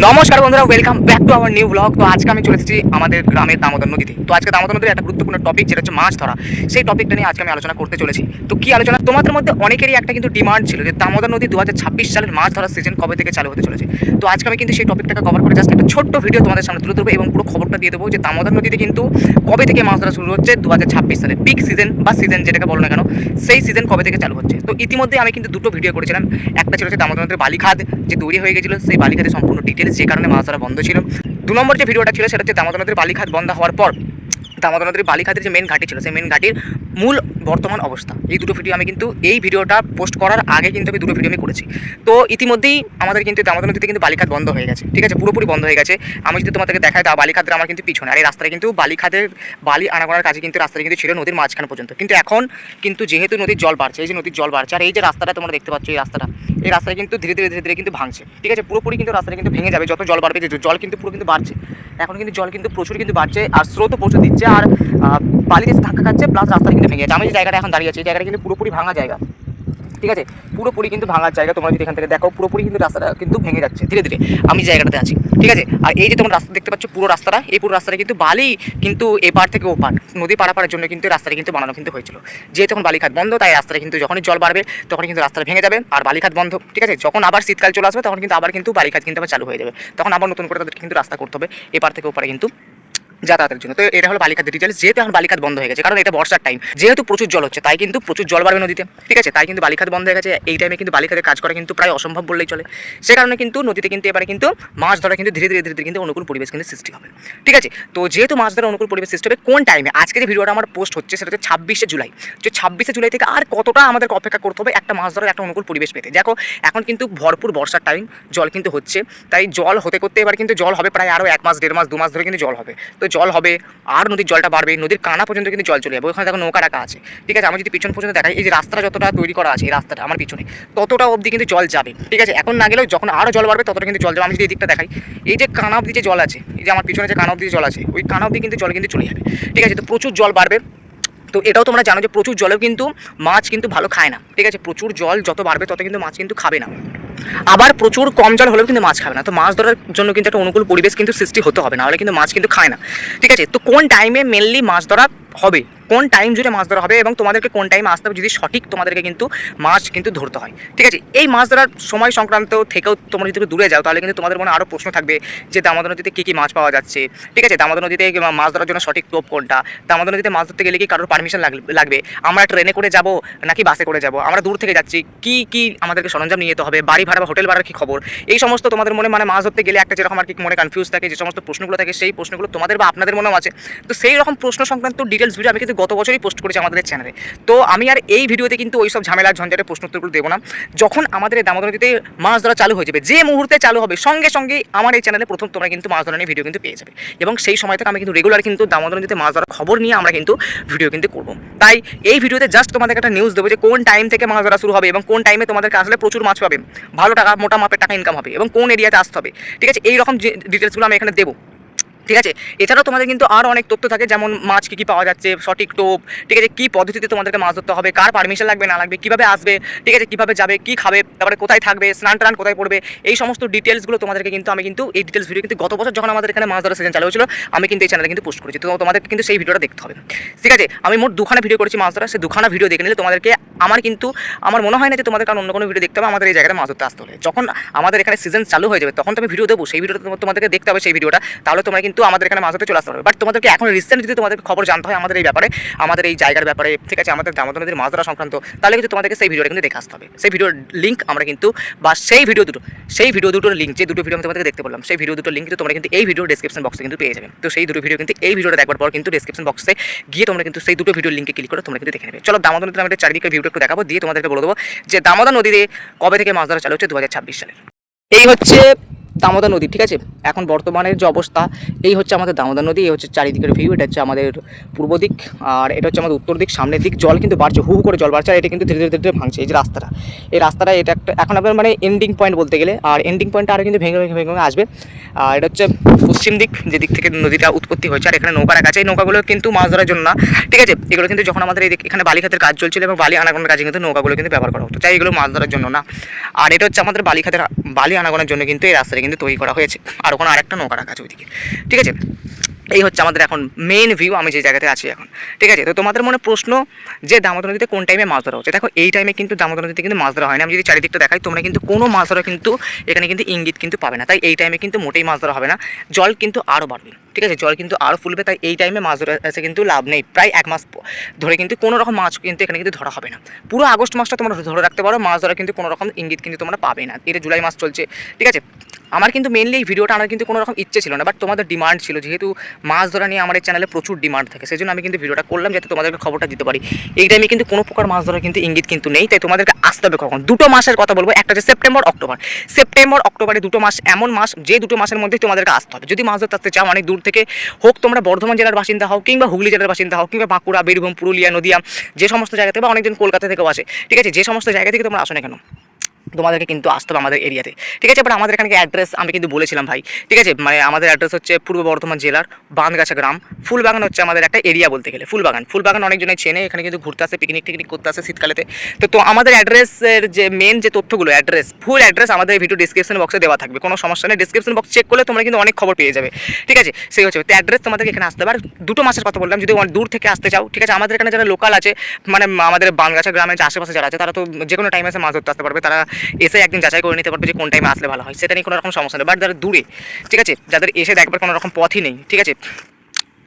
নমস্কার বন্ধুরা, welcome back to our new blog. তো আজকে আমি চলে এসেছি আমাদের গ্রামের দামোদর নদীতে। তো আজকে দামোদর নদীর একটা গুরুত্বপূর্ণ টপিক, যেটা হচ্ছে মাছ ধরা। সেই টপিকটা নিয়ে আজকে আমি আলোচনা করতে চলেছি। তো কি আলোচনা, তোমাদের মধ্যে অনেকেরই একটা কিন্তু ডিমান্ড ছিল যে দামোদর নদী 2026 সালের মাছ ধরার সিজন কবে থেকে চালু হতে চলেছে। তো আজকে আমি কিন্তু সেই টপিকটাকে কভার করে জাস্ট একটা ছোট্ট ভিডিও তোমাদের সামনে তুলে ধরবো এবং পুরো খবরটা দিয়ে দেবো যে দামোদর নদীতে কিন্তু কবে থেকে মাছ ধরা শুরু হচ্ছে 2026 সালে, পিক সিজন বা সিজন যেটাকে বলো না কেন, সেই সিজন কবে থেকে চালু হচ্ছে। তো ইতিমধ্যে আমি কিন্তু দুটো ভিডিও করেছিলাম। একটা ছিল হচ্ছে দামোদর নদীর বালিখাদ যে তৈরি হয়ে গেছিলো, সেই বালিখাদের সম্পূর্ণ ডিটেলস, যে কারণে মাছ ধরা বন্ধ ছিল। 2 নম্বর যে ভিডিওটা ছিল সেটা হচ্ছে দামোদর নদীর বালিখাদ বন্ধ হওয়ার পর দামোদর নদীর বালিখাদের যে মেন ঘাটি ছিল, সেই মেন ঘাটির মূল বর্তমান অবস্থা। এই দুটো ভিডিও আমি কিন্তু এই ভিডিওটা পোস্ট করার আগে কিন্তু আমি দুটো ভিডিও আমি করেছি। তো ইতিমধ্যেই আমাদের কিন্তু দামোদর নদীতে কিন্তু বালিখাদ বন্ধ হয়ে গেছে, ঠিক আছে, পুরোপুরি বন্ধ হয়ে গেছে। আমি যদি তোমাদেরকে দেখাই, বালিখাদের আমার কিন্তু পিছনে, আর এই রাস্তাটা কিন্তু বালিখাদের বালি আনাগোনার কাছে কিন্তু রাস্তাটা কিন্তু ছিল নদীর মাঝখান পর্যন্ত। কিন্তু এখন কিন্তু যেহেতু নদীর জল বাড়ছে, এই যে নদীর জল বাড়ছে, আর এই যে রাস্তাটা তোমরা দেখতে পাচ্ছ, এই রাস্তাটা কিন্তু ধীরে ধীরে কিন্তু ভাঙছে, ঠিক আছে, পুরোপুরি কিন্তু রাস্তাটা কিন্তু ভেঙে যাবে যত জল বাড়বে। যে জল কিন্তু পুরো কিন্তু বাড়ছে, এখন কিন্তু জল কিন্তু প্রচুর কিন্তু বাড়ছে, আর স্রোতও প্রচুর দিচ্ছে, আর বালিতে ধাক্কা খাচ্ছে, প্লাস রাস্তাটা কিন্তু ভেঙে যাচ্ছে। আমি যে জায়গাটা এখন দাঁড়িয়ে আছি, এই জায়গাটা কিন্তু পুরোপুরি ভাঙা জায়গা, ঠিক আছে, পুরোপুরি কিন্তু ভাঙার জায়গা। তোমরা যদি এখান থেকে দেখো, পুরোপুরি কিন্তু রাস্তাটা কিন্তু ভেঙে যাচ্ছে ধীরে ধীরে। আমি জায়গাটাতে আছি, ঠিক আছে। আর এই যে তোমরা রাস্তা দেখতে পাচ্ছ, পুরো রাস্তাটা, এই পুরো রাস্তাটা কিন্তু বালি কিন্তু এপার থেকে ওপার নদী পারাপারের জন্য কিন্তু রাস্তাটা কিন্তু বানানো কিন্তু হয়েছিল। যেহেতু এখন বালিখাত বন্ধ, তাই রাস্তাটা কিন্তু যখনই জল বাড়বে তখন কিন্তু রাস্তাটা ভেঙে যাবে, আর বালিখাত বন্ধ, ঠিক আছে। যখন আবার শীতকাল চলে আসবে তখন কিন্তু আবার কিন্তু বালিখাত কিন্তু আবার চালু হয়ে যাবে, তখন আবার নতুন করে তাদেরকে কিন্তু রাস্তা করতে হবে এপার থেকে ওপারে কিন্তু যাতায়াতের জন্য। তো এটা হলো বালিখাতের ডিটেলস। যেহেতু এখন বালিখাত বন্ধ হয়ে গেছে, কারণ এটা বর্ষার টাইম, যেহেতু প্রচুর জল হচ্ছে, তাই কিন্তু প্রচুর জল বাড়বে নদীতে, ঠিক আছে, তাই কিন্তু বালিখাত বন্ধ হয়ে গেছে। এই টাইমে কিন্তু বালিখাতে কাজ করা কিন্তু প্রায় অসম্ভব বললেই চলে। সে কারণে কিন্তু নদীতে কিন্তু এবারে কিন্তু মাছ ধরা কিন্তু ধীরে ধীরে কিন্তু অনুকূল পরিবেশ কিন্তু সৃষ্টি হবে, ঠিক আছে। তো যেহেতু মাছ ধরা অনুকূল পরিবেশ সৃষ্টি হবে, কোন টাইমে আজকে যে ভিডিওটা আমার পোস্ট হচ্ছে সেটা হচ্ছে 26শে জুলাই। যে 26শে জুলাই থেকে আর কতটা আমাদেরকে অপেক্ষা করতে হবে একটা মাছ ধরার একটা অনুকূল পরিবেশ পেতে। দেখো এখন কিন্তু ভরপুর বর্ষার টাইম, জল কিন্তু হচ্ছে, তাই জল হতে করতে এবার কিন্তু জল হবে প্রায় আরও 1 মাস 1.5 মাস 2 মাস ধরে কিন্তু জল হবে। তো জল হবে, আর নদীর জলটা বাড়বে, নদীর কানা পর্যন্ত কিন্তু জল চলে যাবে। ওখানে দেখো নৌকা রাখা আছে, ঠিক আছে। আমি যদি পিছন পর্যন্ত দেখাই, এই যে রাস্তাটা যতটা তৈরি করা আছে, এই রাস্তাটা আমার পিছনে ততটা অবধি কিন্তু জল যাবে, ঠিক আছে। এখন না গেলেও যখন আরও জল বাড়বে ততটা কিন্তু জল যাবে। আমি যদি এই দিকটা দেখাই, এই যে কানা অবধি যে জল আছে, এই যে আমার পিছনে যে কানা অবধি জল আছে, ওই কানা অবধি কিন্তু জল কিন্তু চলে যাবে, ঠিক আছে। তো প্রচুর জল বাড়বে। তো এটাও তোমরা জানো যে প্রচুর জলেও কিন্তু মাছ কিন্তু ভালো খায় না, ঠিক আছে। প্রচুর জল যত বাড়বে তত কিন্তু মাছ কিন্তু খাবে না, আবার প্রচুর কম জল হলেও কিন্তু মাছ খাবে না। তো মাছ ধরার জন্য কিন্তু একটা অনুকূল পরিবেশ কিন্তু সৃষ্টি হতে হবে, নাহলে কিন্তু মাছ কিন্তু খায় না, ঠিক আছে। তো কোন টাইমে মেনলি মাছ ধরা হবে, কোন টাইম জুড়ে মাছ ধরা হবে এবং তোমাদেরকে কোন টাইমে আসতে হবে, যদি সঠিক তোমাদেরকে কিন্তু মাছ কিন্তু ধরতে হয়, ঠিক আছে। এই মাছ ধরার সময় সংক্রান্ত থেকেও তোমরা যদি দূরে যাও, তাহলে কিন্তু তোমাদের মনে আরও প্রশ্ন থাকবে যে দামোদর নদীতে কী কী মাছ পাওয়া যাচ্ছে, ঠিক আছে। দামোদর নদীতে মাছ ধরার জন্য সঠিক টোপ কোনটা, দামোদর নদীতে মাছ ধরতে গেলে কি কারোর পারমিশন লাগবে, আমরা ট্রেনে করে যাব নাকি বাসে করে যাব, আমরা দূর থেকে যাচ্ছি, কি কি আমাদেরকে সরঞ্জাম নিয়ে যেতে হবে, বাড়ি ভাড়া বা হোটেল ভাড়ার কী খবর, এই সমস্ত তোমাদের মনে মানে মাছ ধরতে গেলে একটা যেরকম আর কি মনে কনফিউজ থাকে, যে সমস্ত প্রশ্নগুলো থাকে, সেই প্রশ্নগুলো তোমাদের বা আপনাদের মনেও আছে। তো সেই রকম প্রশ্ন সংক্রান্ত ডিটেলস ভিডিও আমি কিন্তু গত বছরই পোস্ট করেছি আমাদের চ্যানেলে। তো আমি আর এই ভিডিওতে কিন্তু ওই সব ঝামেলার ঝঞ্ঝাটের প্রশ্ন উত্তরগুলো দেবো না। যখন আমাদের এই দামোদর নদীতে মাছ ধরা চালু হয়ে যাবে, যে মুহূর্তে চালু হবে, সঙ্গে সঙ্গে আমার এই চ্যানেলে প্রথম তোমরা কিন্তু মাছ ধরা নিয়ে ভিডিও কিন্তু পেয়ে যাবে, এবং সেই সময় থেকে আমি কিন্তু রেগুলার কিন্তু দামোদর নদীতে মাছ ধরার খবর নিয়ে আমরা কিন্তু ভিডিও কিন্তু করবো। তাই এই ভিডিওতে জাস্ট তোমাদের একটা নিউজ দেবো যে কোন টাইম থেকে মাছ ধরা শুরু হবে এবং কোন টাইমে তোমাদেরকে আসলে প্রচুর মাছ পাবে, ভালো টাকা, মোটা মাপের টাকা ইনকাম হবে, এবং কোন এরিয়াতে আসতে হবে, ঠিক আছে। এই রকম যে ডিটেলসগুলো আমি এখানে দেবো, ঠিক আছে। এছাড়াও তোমাদের কিন্তু আরও অনেক তথ্য থাকে, যেমন মাছ কী কী পাওয়া যাচ্ছে, সঠিক টোপ, ঠিক আছে, কী পদ্ধতিতে তোমাদেরকে মাছ ধরতে হবে, কার পারমিশন লাগবে না লাগবে, কীভাবে আসবে, ঠিক আছে, কীভাবে যাবে, কী খাবে, তারপরে কোথায় থাকবে, স্নান টান কোথায় পড়বে, এই সমস্ত ডিটেলসগুলো তোমাদেরকে কিন্তু আমি কিন্তু এই ডিটেলস ভিডিও কিন্তু গত বছর যখন আমাদের এখানে মাছ ধরার সিজন চালু হয়েছিল, আমি কিন্তু এই চ্যানেলে কিন্তু পোস্ট করেছি। তো তোমাদেরকে কিন্তু সেই ভিডিওটা দেখতে হবে, ঠিক আছে। আমি মোট 2খানা ভিডিও করেছি মাছ ধরা, সেই 2খানা ভিডিও দেখে নিলে তোমাদেরকে আমার মনে হয় না যে তোমাদের কারণ অন্য কোনো ভিডিও দেখতে হবে আমাদের এই জায়গায় মাছ ধরতে আসতে হলে। যখন আমাদের এখানে সিজন চালু হয়ে যাবে তখন তো আমি ভিডিও দেবো, সেই ভিডিওটা তোমাদেরকে দেখতে হবে, সেই ভিডিওটা, তাহলে তোমরা কিন্তু আমাদের এখানে মাছ ধরতে চলে আসতে পারবে। বাট তোমাদেরকে এখন রিসেন্ট যদি তোমাদেরকে খবর জানতে হয় আমাদের এই ব্যাপারে, আমাদের এই জায়গার ব্যাপারে, ঠিক আছে, আমাদের দামোদর নদীর মাছ ধরা সংক্রান্ত, তাহলে কিন্তু তোমাদেরকে সেই ভিডিওটা কিন্তু দেখে আসতে হবে। সেই ভিডিওর লিঙ্ক আমরা কিন্তু, বা সেই ভিডিও দুটোর লিঙ্ক, যে দুটো ভিডিও আমি তোমাদেরকে দেখতে বললাম, সেই ভিডিও দুটোর লিঙ্ক কিন্তু তোমরা কিন্তু এই ভিডিও ডেসক্রিপশন বক্সে কিন্তু পেয়ে যাবে। তো সেই দুটো ভিডিও কিন্তু এই ভিডিওটা দেখবার পর কিন্তু ডেসক্রিপশন বক্সে গিয়ে তোমরা কিন্তু সেই দুটো ভিডিওর লিঙ্কে ক্লিক করে তোমরা কিন্তু দেখে নেবে। চলো দামোদর নদীতে আমাদের চারিদিকে ভিডিও একটু দেখাবো, দিয়ে তোমাদেরকে বলে দেবো যে দামোদর নদীতে কবে থেকে মাছ ধরা চালু হচ্ছে 2026 সালে। এই হচ্ছে দামোদর নদী, ঠিক আছে। এখন বর্তমানের যে অবস্থা, এই হচ্ছে আমাদের দামোদর নদী, এই হচ্ছে চারিদিকের ভিউ, এটা হচ্ছে আমাদের পূর্ব দিক, আর এটা হচ্ছে আমাদের উত্তর দিক। সামনের দিক জল কিন্তু বাড়ছে, হু করে জল বাড়ছে, আর এটা কিন্তু ধীরে ধীরে ভাঙছে। এই যে রাস্তাটা এটা একটা এখন আপনার মানে এন্ডিং পয়েন্ট বলতে গেলে, আর এন্ডিং পয়েন্টটা আরও কিন্তু ভেঙে আসবে। আর এটা হচ্ছে পশ্চিম দিক, যে দিক থেকে নদীটা উৎপত্তি হয়েছে, আর এখানে নৌকা রাখা আছে। এই নৌকাগুলো কিন্তু মাছ ধরার জন্য না, ঠিক আছে। এগুলো কিন্তু যখন আমাদের এখানে বালিখাতের কাজ চলছিল এবং বালি আনাগোনার কাজে কিন্তু নৌকাগুলো কিন্তু ব্যবহার করা হতো, তাই এগুলো মাছ ধরার জন্য না। আর এটা হচ্ছে আমাদের বালি আনাগোনার জন্য কিন্তু এই রাস্তাটা কিন্তু কিন্তু তৈরি করা হয়েছে, আর ওখানে আরেকটা নৌকা রাখা আছে ওইদিকে। ঠিক আছে, এই হচ্ছে আমাদের এখন মেন ভিউ, আমি যে জায়গাতে আছি এখন। ঠিক আছে, তো তোমাদের মনে প্রশ্ন যে দামোদর নদীতে কোন টাইমে মাছ ধরা হচ্ছে। দেখো এই টাইমে কিন্তু দামোদর নদীতে কিন্তু মাছ ধরা হয় না। আমি যদি চারিদিকটা দেখাই তোমরা কিন্তু কোনো মাছ ধরা কিন্তু এখানে কিন্তু ইঙ্গিত কিন্তু পাবে না। তাই এই টাইমে কিন্তু মোটেই মাছ ধরা হবে না, জল কিন্তু আরও বাড়বে। ঠিক আছে, জল কিন্তু আরও ফুলবে, তাই এই টাইমে মাছ ধরা এসে কিন্তু লাভ নেই। প্রায় 1 মাস ধরে কিন্তু কোনো রকম মাছ কিন্তু এখানে কিন্তু ধরা হবে না। পুরো আগস্ট মাসটা তোমরা ধরে রাখতে পারো, মাছ ধরা কিন্তু কোনো রকম ইঙ্গিত কিন্তু তোমরা পাবে না। এটা জুলাই মাস চলছে। ঠিক আছে, আমার কিন্তু মেনলি এই ভিডিওটা আনার কিন্তু কোনো রকম ইচ্ছে ছিল না, বাট তোমাদের ডিমান্ড ছিল, যেহেতু মাছ ধরা নিয়ে আমার এই চ্যানেলে প্রচুর ডিমান্ড থাকে, সেই জন্য আমি কিন্তু ভিডিওটা করলাম যাতে তোমাদেরকে খবরটা দিতে পারি। এই টাইমে কিন্তু কোনো প্রকার মাছ ধরার কিন্তু ইঙ্গিত কিন্তু নেই, তাই তোমাদেরকে আসতে হবে কখন। 2টো মাসের কথা বলবো, একটা হচ্ছে সেপ্টেম্বর অক্টোবর। সেপ্টেম্বর অক্টোবরে 2টো মাস এমন মাস, যে 2টো মাসের মধ্যে তোমাদেরকে আসতে হবে। যদি মাছ ধরতে আসতে চাও অনেক দূর থেকে, হোক তোমরা বর্ধমান জেলার বাসিন্দা হও, কিংবা হুগলি জেলার বাসিন্দা হও, কিংবা বাঁকুড়া, বীরভূম, পুরুলিয়া, নদিয়া, যে সমস্ত জায়গা থেকে, বা অনেকজন কলকাতা থেকেও আসে। ঠিক আছে, যে সমস্ত জায়গা থেকে তোমরা আসো না কেন, তোমাদেরকে কিন্তু আসতে হবে আমাদের এরিয়াতে। ঠিক আছে, বাট আমাদের এখানে অ্যাড্রেস আমি কিন্তু বলেছিলাম ভাই। ঠিক আছে, মানে আমাদের অ্যাড্রেস হচ্ছে পূর্ব বর্ধমান জেলার বাঁধগাছা গ্রাম। ফুলবাগান হচ্ছে আমাদের একটা এরিয়া বলতে গেলে। ফুলবাগান অনেকজনে চেনে, এখানে কিন্তু ঘুরতে আসে, পিকনিক টিকনিক করতে আসে শীতকালেতে। তো আমাদের অ্যাড্রেসের যে মেন যে তথ্যগুলো, ফুল অ্যাড্রেস আমাদের ভিডিও ডিসক্রিপশন বক্সে দেওয়া থাকবে, কোনো সমস্যা নেই। ডিসক্রিপশন বক্স চেক করলে তোমরা কিন্তু অনেক খবর পেয়ে যাবে। ঠিক আছে, সেই হচ্ছে তো অ্যাড্রেস, তোমাদেরকে এখানে আসতে হবে। আর 2টো মাসের কথা বললাম, যদি দূর থেকে আসতে চাও, ঠিক আছে, আমাদের এখানে যারা লোকাল আছে, মানে আমাদের বাঁধগাছা গ্রামের যে আশেপাশে যারা আছে, তারা তো যে কোনো টাইমে এসে মাছ ধরতে আসতে পারবে। তারা এসে একদিন যাচাই করে নিতে পারবে যে কোন টাইমে আসলে ভালো হয়, সেটা নিয়ে কোনো রকম সমস্যা নেই। বাট যারা দূরে, ঠিক আছে, যাদের এসে দেখবার কোনো রকম পথই নেই, ঠিক আছে,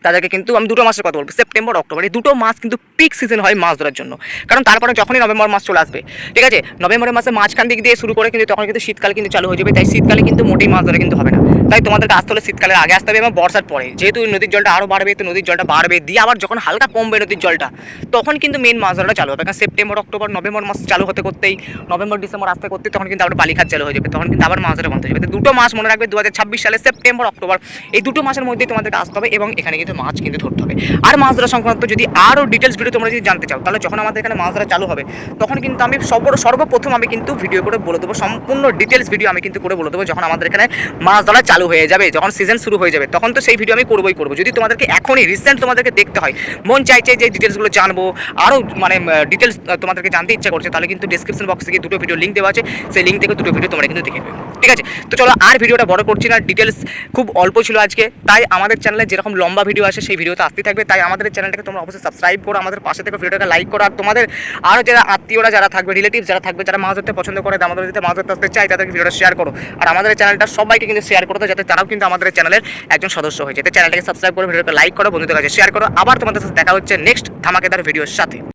তাদেরকে কিন্তু আমি 2টো মাসের কথা বলবো, সেপ্টেম্বর অক্টোবর। এই 2টো মাস কিন্তু পিক সিজন হয় মাছ ধরার জন্য। কারণ তারপরে যখনই নভেম্বর মাস চলে আসবে, ঠিক আছে, নভেম্বরের মাসে মাঝখান দিক দিয়ে শুরু করে কিন্তু তখন কিন্তু শীতকাল কিন্তু চালু হয়ে যাবে। তাই শীতকালে কিন্তু মোটেই মাছ ধরা কিন্তু হবে না। তাই তোমাদেরকে আসতে হলে শীতকালের আগে আসতে হবে এবং বর্ষার পরে, যেহেতু নদীর জলটা আরও বাড়বে, তো নদীর জলটা বাড়বে দিয়ে আবার যখন হালকা কমবে নদীর জলটা, তখন কিন্তু মেন মাছ ধরাটা চালু হবে। কারণ সেপ্টেম্বর অক্টোবর নভেম্বর মাস চালু হতে করতেই, নভেম্বর ডিসেম্বর আসতে করতে, তখন কিন্তু আবার বালিখাত চালু হয়ে যাবে, তখন কিন্তু আবার মাছ ধরা বন্ধ হয়ে যাবে। তো 2টো মাস মনে রাখবে, 2026 সালে সেপ্টেম্বর অক্টোবর, এই 2টো মাসের মধ্যেই তোমাদেরকে আসতে হবে এবং এখানে কিন্তু মাছ কিন্তু ধরতে হবে। আর মাছ ধরা সংক্রান্ত যদি আরও ডিটেলস ভিডিও তোমরা যদি জানতে চাও, তাহলে যখন আমাদের এখানে মাছ ধরা চালু হবে, তখন কিন্তু আমি সর্বপ্রথম আমি কিন্তু ভিডিও করে বলে দেবো, সম্পূর্ণ ডিটেলস ভিডিও আমি কিন্তু করে বলে দেবো, যখন আমাদের এখানে মাছ ধরা চালু হয়ে যাবে, যখন সিজন শুরু হয়ে যাবে, তখন তো সেই ভিডিও আমি করবোই করবো। যদি তোমাদেরকে এখনই রিসেন্ট তোমাদেরকে দেখতে হয়, মন চাইছে যে ডিটেলসগুলো জানবো, আরও মানে ডিটেলস তোমাদেরকে জানতে ইচ্ছা করছে, তাহলে কিন্তু ডিসক্রিপশন বক্স থেকে 2টো ভিডিও লিঙ্ক দেওয়া আছে, সেই লিঙ্ক থেকে 2টো ভিডিও তোমরা কিন্তু দেখে নেবে। ঠিক আছে, তো চলো আর ভিডিওটা বড় করছি না, ডিটেলস খুব অল্প ছিল আজকে, তাই আমাদের চ্যানেলে যেরকম লম্বা ভিডিও আসে সেই ভিডিওতে আসতেই থাকবে। তাই আমাদের চ্যানেলটাকে তোমরা অবশ্যই সাবস্ক্রাইব করো, আমাদের পাশে থেকে ভিডিওটাকে লাইক করো। আর তোমাদের আরও যারা আত্মীয়রা যারা থাকবে, রিলেটিভ যারা থাকবে, যারা মাছ ধরতে পছন্দ করে, দামোদর নদীতে মাছ ধরতে আসতে চায়, তাদেরকে ভিডিওটা শেয়ার করো। আর আমাদের চ্যানেলটা সবাইকে কিন্তু শেয়ার করতে, যাতে তারাও কিন্তু আমাদের চ্যানেলের একজন সদস্য হয়ে যায়। চ্যানেলটাকে সাবস্ক্রাইব করো, ভিডিওটাকে লাইক করো, বন্ধুদের কাছে শেয়ার করো। আবার তোমাদের সাথে দেখা হচ্ছে নেক্সট ধামাকেদার ভিডিওর সাথে।